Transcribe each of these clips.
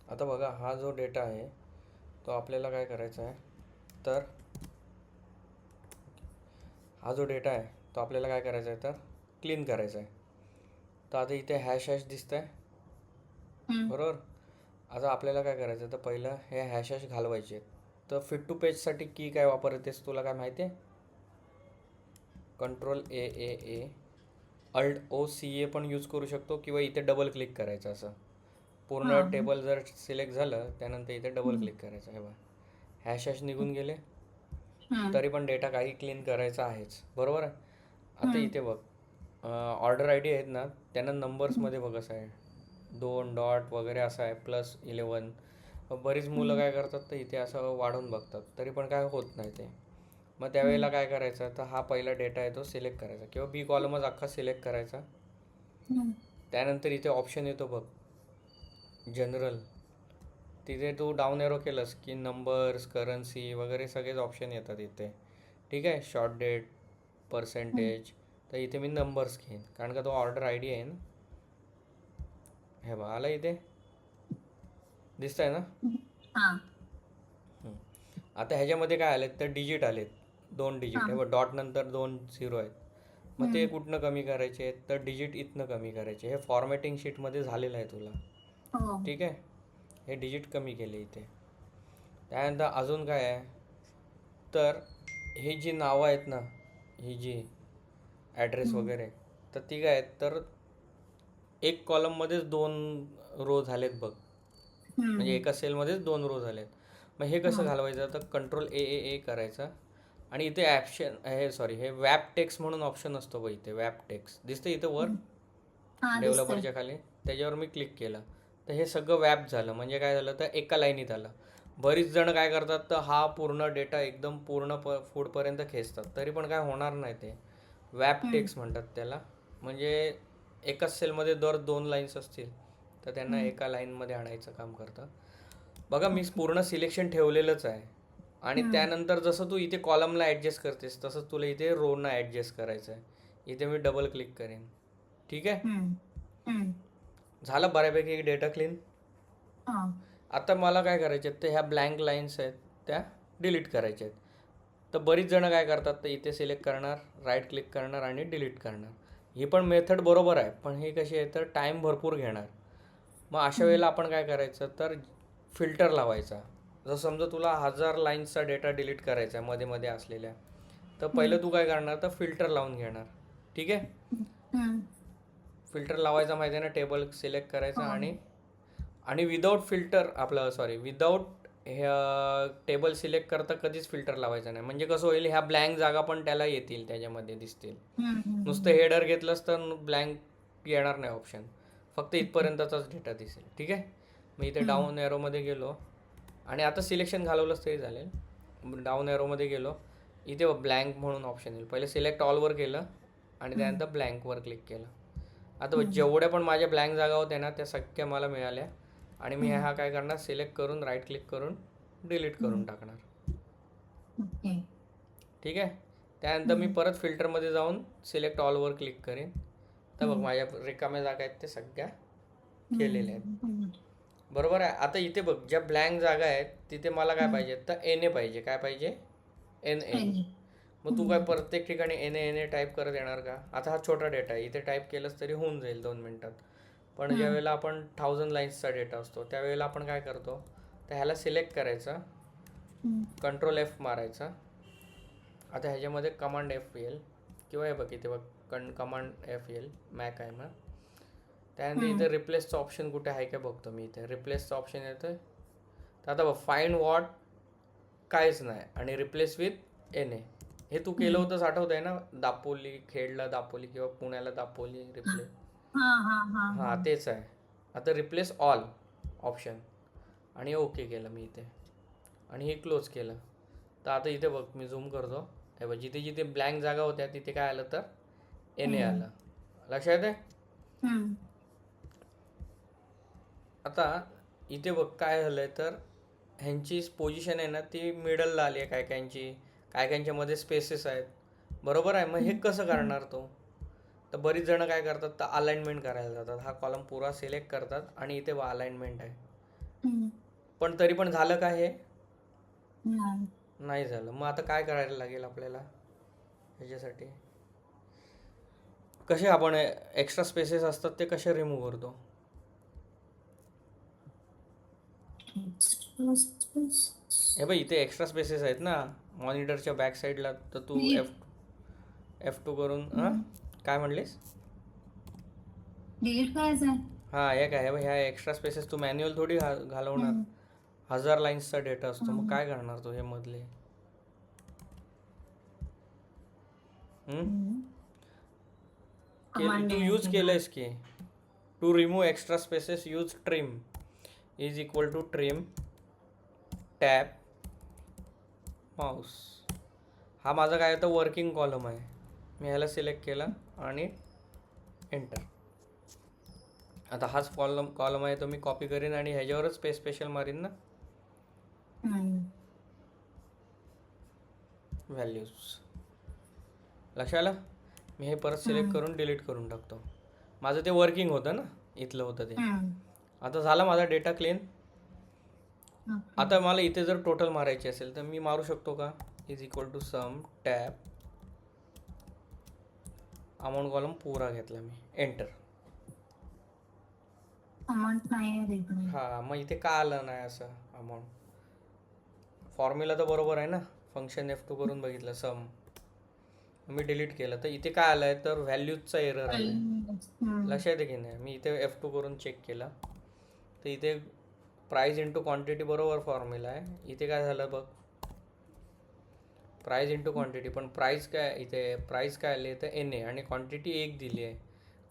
आता बघा, हा जो डेटा आहे तो आपल्याला काय करायचा आहे, तर हा जो डेटा आहे तो आपल्याला काय करायचा आहे, तर क्लीन करायचा आहे. तर आता इथे हॅश हॅश दिसत आहे, हम्म. बरोबर. आता आपल्याला काय करायचं आहे, तर पहिलं हे हॅश हॅश घालवायचे आहेत. तर फिट टू पेजसाठी की काय वापरतेस तुला काय माहिती आहे? Control A Alt O C A पण यूज करू शकतो, किंवा इथे डबल क्लिक करायचं. असं हा. पूर्ण टेबल जर सिलेक्ट झालं त्यानंतर इथे डबल हम्म. क्लिक करायचं आहे. बघा, हॅश हॅश निघून गेले, हम्म. तरी पण डेटा काही क्लीन करायचा आहेच, बरोबर आहे. आता हम्म. इथे बघ, ऑर्डर आय डी आहेत ना, त्यांना हम्म. नंबर्समध्ये बघ असं आहे, 2 डॉट वगैरे असं आहे, +11. बरीच मुलं हम्म. काय करतात, तर इथे असं वाढवून बघतात, तरी पण काय होत नाही ते. मग हम्म. त्यावेळेला काय करायचं, तर हा पहिला डेटा आहे तो सिलेक्ट करायचा, किंवा बी कॉलमच अख्खा सिलेक्ट करायचा. हम्म. त्यानंतर इथे ऑप्शन येतो बघ, जनरल. तिथे तू डाऊन एरो केलंस की नंबर्स, करन्सी वगैरे सगळेच ऑप्शन येतात इथे. ठीक आहे, शॉर्ट डेट, हम्म. पर्सेंटेज. तर इथे मी नंबर्स घेईन, कारण का तो ऑर्डर आय डी आहे ना. हे बघ, आलं इथे, दिसत आहे ना. हा. हं. आता ह्याच्यामध्ये काय आलेत, तर डिजिट आलेत, 2 डिजिट. हे हा. बघ, डॉट नंतर 2 झिरो आहेत. मग ते हम्म. कुठनं कमी करायचे आहेत, तर डिजिट इथनं कमी करायचे. हे फॉर्मॅटिंग शीटमध्ये झालेलं आहे तुला. हो. ठीक आहे, हे डिजिट कमी केले इथे. त्यानंतर अजून काय आहे, तर ही जी नावं आहेत ना, ही जी ॲड्रेस हम्म. वगैरे, तर ती काय आहेत, तर एक कॉलममध्येच 2 रो झालेत बघ. म्हणजे हम्म. एका सेलमध्येच 2 रो झालेत. मग हे कसं हा. घालवायचं, तर कंट्रोल A करायचं. आणि इथे ॲप्शन हे सॉरी हे वॅप टेक्स्ट म्हणून ऑप्शन असतो बघ, इथे वॅप टेक्स्ट दिसतं इथं वर हम्म. हा, दिसतंय. डेव्हलपरच्या खाली. त्याच्यावर मी क्लिक केलं, तर हे सगळं वॅप झालं. म्हणजे काय झालं, तर एका लाईनीत आलं. बरीच जण काय करतात, तर हा पूर्ण डेटा एकदम पूर्ण फूडपर्यंत खेचतात, तरी पण काय होणार नाही ते. वॅप हम्म. टेक्स्ट म्हणतात त्याला. म्हणजे एकाच सेलमध्ये दर 2 लाईन्स असतील, तर त्यांना हम्म. एका लाईनमध्ये आणायचं काम करतं. बघा, मी ओके. पूर्ण सिलेक्शन ठेवलेलंच आहे. आणि हम्म. त्यानंतर जसं तू इथे कॉलमला ॲडजस्ट करतेस, तसंच तुला इथे रोना ॲडजस्ट करायचं आहे. इथे मी डबल क्लिक करेन. ठीक आहे, हम्म. हम्म. झालं बऱ्यापैकी डेटा क्लीन. हा. आता मला काय करायचे आहेत, तर ह्या ब्लँक लाईन्स आहेत त्या डिलीट करायच्या आहेत. तर बरीच जणं काय करतात, तर इथे सिलेक्ट करणार, राईट क्लिक करणार आणि डिलीट करणार. ही पण मेथड बरोबर आहे, पण ही कशी आहे, तर टाईम भरपूर घेणार. मग अशा हम्म. वेळेला आपण काय करायचं, तर फिल्टर लावायचा. जर समजा तुला 1000 लाईन्सचा डेटा डिलीट करायचा आहे मध्ये मध्ये असलेल्या, तर हम्म. पहिलं तू काय करणार, तर फिल्टर लावून घेणार. ठीक आहे, हम्म. फिल्टर लावायचा माहिती आहे ना, टेबल सिलेक्ट करायचा. हो. आणि आणि विदाऊट फिल्टर आपलं सॉरी विदाऊट ह्या टेबल सिलेक्ट करता कधीच फिल्टर लावायचं नाही. म्हणजे कसं होईल, ह्या ब्लँक जागा पण त्याला येतील, त्याच्यामध्ये दिसतील. हम्म. नुसतं हम्म. हेडर घेतलंस तर ब्लँक येणार नाही ऑप्शन, फक्त ओके. इथपर्यंतचाच डेटा दिसेल. ठीक आहे, मी इथे हम्म. डाऊन एरोमध्ये गेलो, आणि आता सिलेक्शन घालवलंच तरी चालेल. डाऊन एरोमध्ये गेलो, इथे ब्लँक म्हणून ऑप्शन येईल. पहिले सिलेक्ट ऑलवर केलं, आणि हम्म. त्यानंतर ब्लँकवर क्लिक केलं. आता हम्म. जेवढ्या पण माझ्या ब्लँक जागा होत्या ना, त्या सगळ्या मला मिळाल्या. आणि मी हम्म. हा काय करणार, सिलेक्ट करून राईट क्लिक करून डिलीट करून हम्म. टाकणार. ओके. ठीक आहे, त्यानंतर मी हम्म. परत फिल्टरमध्ये जाऊन सिलेक्ट ऑलवर क्लिक करेन. तर बघ, हम्म. माझ्या रिकाम्या जागा आहेत ते सगळ्या केलेल्या आहेत, हम्म. हम्म. बरोबर आहे. आता इथे बघ, ज्या ब्लँक जागा आहेत तिथे मला काय हम्म. पाहिजे, तर एन ए पाहिजे. काय पाहिजे, एन ए. आणि मग तू काय हम्म. प्रत्येक ठिकाणी एन ए टाईप करत येणार का? आता हा छोटा डेटा आहे, इथे टाईप केलंच तरी होऊन जाईल 2 मिनटात. पण ज्या हम्म. वेळेला आपण 1000 लाईन्सचा डेटा असतो, त्यावेळेला आपण काय करतो, तर ह्याला सिलेक्ट करायचं, हम्म. कंट्रोल F मारायचा. आता ह्याच्यामध्ये कमांड F येईल, किंवा हे बघ इथे बघ, कमांड F येईल, मॅक आहे मग. त्यानंतर हम्म. इथे रिप्लेसचं ऑप्शन कुठे आहे का बघतो मी. इथे रिप्लेसचं ऑप्शन येतं. तर आता बघ, फाइंड वॉट काहीच नाही, आणि रिप्लेस विथ एन ए. हे तू केलं हम्म. होतंस, आठवत आहे ना, दापोली, खेडला दापोली किंवा पुण्याला दापोली रिप्लेस. हा. हा. हा. हा. हां, तेच आहे. आता रिप्लेस ऑल ऑप्शन, आणि ओके केलं मी इथे, आणि हे क्लोज केलं. तर आता इथे बघ, मी झूम करतो. हे बघ, जिथे जिथे ब्लँक जागा होत्या तिथे काय आलं, तर एन ए आणि आलं. लक्षात आहे. हम्म. आता इथे बघ काय झालं आहे, तर ह्यांची पोझिशन आहे ना, ती मिडलला आली आहे. काय काहींची, काय काहींच्यामध्ये स्पेसेस आहेत, बरोबर आहे. मग हे कसं हम्म. करणार तो, तर बरीच जणं काय करतात, तर अलाइनमेंट करायला जातात. हा कॉलम पुरा सिलेक्ट करतात, आणि इथे अलाइनमेंट आहे. हम्म. पण तरी पण झालं का हे? नाही. नाही झालं. मग आता काय करायला लागेल आपल्याला ह्याच्यासाठी? कसे आपण एक्स्ट्रा स्पेसेस असतात ते कसे रिमूव्ह करतो? हे बघ इथे एक्स्ट्रा स्पेसेस आहेत ना मॉनिटरच्या बॅक साईडला, तर तू F2 करून काय म्हणलीस? डिलीट करायचं आहे. हां हे काय ह्या एक्स्ट्रा स्पेसेस तू मॅन्युअल थोडी घालवणार. 1000 लाईन्सचा डेटा असतो, मग काय करणार तू हे मधले? तू यूज केलंयस की to remove extra spaces use trim is equal to trim tab mouse. हा माझा काय होता वर्किंग कॉलम आहे. मी ह्याला सिलेक्ट केला आणि एंटर. आता हाच कॉलम आहे तो मी कॉपी करीन आणि ह्याच्यावरच स्पेशल मारीन ना व्हॅल्यूज. लक्षात आलं? मी हे परत सिलेक्ट करून डिलीट करून टाकतो. माझं ते वर्किंग होतं ना, इथलं होतं ते. आता झाला माझा डेटा क्लीन. आता मला इथे जर टोटल मारायची असेल तर मी मारू शकतो का? Is equal to sum tab amount column पुरा घेतला मी, एंटर. अमाऊंट नाही. हां मग इथे का आलं नाही असं अमाऊंट? फॉर्म्युला तर बरोबर आहे ना, फंक्शन F2 करून बघितलं सम, मी डिलीट केलं तर इथे काय आलं आहे तर व्हॅल्यूजचा एरर आला आहे. लक्षात येते की नाही? मी इथे F2 करून चेक केला तर इथे प्राईस इंटू क्वांटिटी बरोबर फॉर्म्युला आहे. इथे काय झालं बघ, प्राईस इंटू क्वांटिटी, पण प्राईस काय इथे प्राईस काय आली तर NA आणि क्वांटिटी 1 दिली आहे.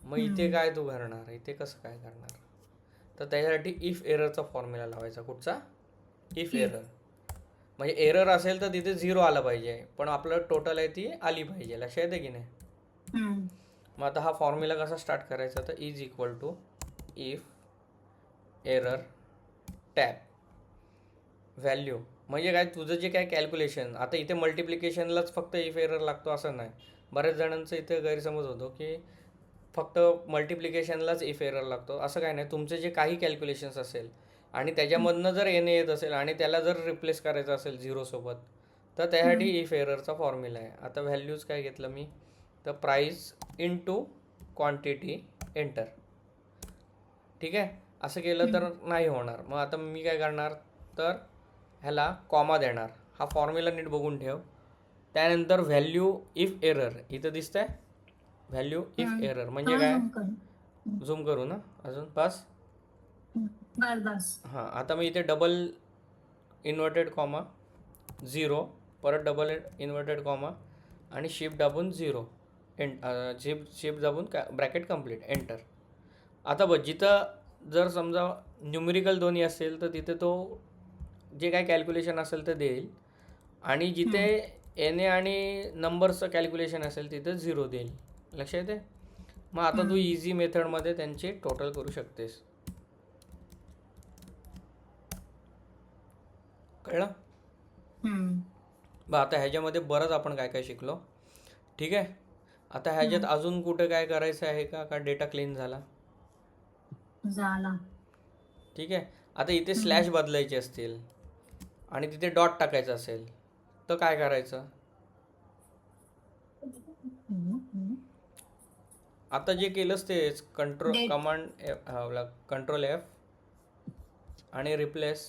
मग इथे काय तू करणार? इथे कसं काय करणार? तर त्याच्यासाठी इफ एररचा फॉर्म्युला लावायचा. कुठचा? If error. म्हणजे एरर असेल तर तिथे 0 आलं पाहिजे, पण आपलं टोटल आहे ती आली पाहिजे. लक्षात येते की नाही? मग आता हा फॉर्म्युला कसा स्टार्ट करायचा? तर is equal to if error tab value. म्हणजे काय तुझं जे काय कॅल्क्युलेशन, आता इथे मल्टिप्लिकेशनलाच फक्त इफ एरर लागतो असं नाही. बऱ्याच जणांचं इथे गैरसमज होतो की फक्त मल्टिप्लिकेशनलाच इफ एरर लागतो, असं काय नाही. तुमचे जे काही कॅल्क्युलेशन्स असेल आणि त्याच्यामधनं जर NA येत असेल आणि त्याला जर रिप्लेस करायचं असेल 0 सोबत, तर त्यासाठी इफ एररचा फॉर्म्युला आहे. आता व्हॅल्यूज काय घेतलं मी तर प्राईस इंटू क्वांटिटी एंटर. ठीक आहे, असं केलं तर नाही होणार. मग आता मी काय करणार तर ह्याला कॉमा देणार. हा फॉर्म्युला नीट बघून ठेव. त्यानंतर व्हॅल्यू इफ एरर इथं दिसतंय, व्हॅल्यू इफ एरर म्हणजे काय? झूम करू ना अजून? बस. हां आता मी इथे डबल इन्व्हर्टेड कॉमा 0, परत डबल इन्व्हर्टेड कॉमा आणि शिफ्ट दाबून 0 शिफ्ट दाबून ब्रॅकेट कंप्लीट एंटर. आता बघ जिथं जर समजा न्यूमेरिकल दोन्ही असेल तर तिथे तो जे काय कॅल्क्युलेशन असेल ते देईल, आणि जिथे NA आणि नंबरचं कॅल्क्युलेशन असेल तिथे 0 देईल. लक्षात येते? मग आता तू इझी मेथडमध्ये त्यांचे टोटल करू शकतेस. कळलं? बा आता ह्याच्यामध्ये बरंच आपण काय काय शिकलो. ठीक आहे, आता ह्याच्यात अजून कुठे काय करायचं आहे का डेटा क्लीन झाला? ठीक आहे, आता इथे स्लॅश बदलायचे असतील आणि तिथे डॉट टाकायचं असेल तर काय करायचं? आता जे केलंस तेच कंट्रोल F आणि रिप्लेस.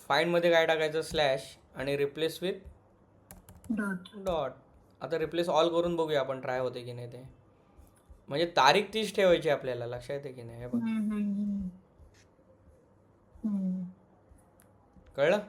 फाइंडमध्ये काय टाकायचं? स्लॅश आणि रिप्लेस विथ डॉट. आता रिप्लेस ऑल करून बघूया आपण ट्राय होते की नाही ते. म्हणजे तारीख तीच ठेवायची आपल्याला. लक्षात येते की नाही? हे बघ, कळलं?